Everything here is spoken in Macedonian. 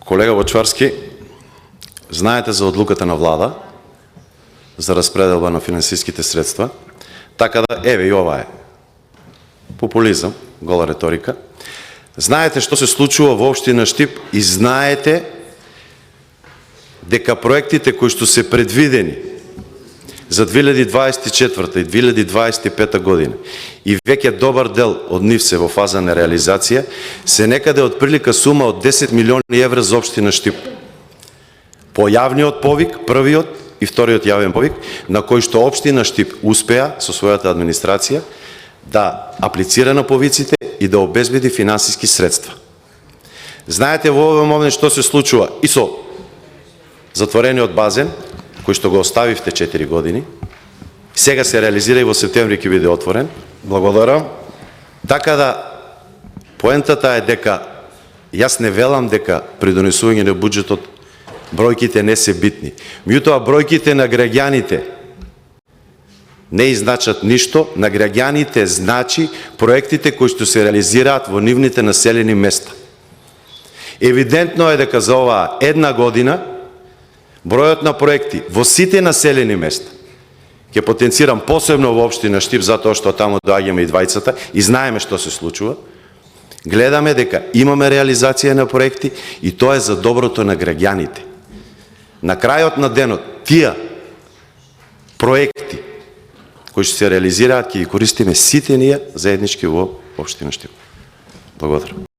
Колега Бъчварски, знаете за одлуката на влада за разпределба на финансиските средства, така да, и ова е популизъм, гола риторика. Знаете што се случува во општина Штип и знаете дека проектите кои што се предвидени за 2024 и 2025 година и веќе добар дел од нив се во фаза на реализација, се некаде од прилика сума од 10 милиони евра за општина Штип. По јавниот повик, првиот и вториот јавен повик, на кој што општина Штип успеа со својата администрација да аплицира на повиците и да обезбеди финансиски средства. Знаете во овој момент што се случува и со затворениот базен, кој што го оставивте 4 години, сега се реализира и во септември ќе биде отворен. Благодарам. Така да, поентата е дека јас не велам дека при донесување на буџетот бројките не се битни. Меѓутоа бројките на граѓаните не значат ништо, на граѓаните значи проектите кои што се реализираат во нивните населени места. Евидентно е дека за оваа една година бројот на проекти во сите населени места, ќе потенцирам посебно во општина Штип, затоа што таму доаѓаме и двајцата и знаеме што се случува, гледаме дека имаме реализација на проекти и тоа е за доброто на граѓаните. На крајот на денот, тие проекти кои што се реализираат, ќе ги користиме сите ние заеднички во општина Штип. Благодарам.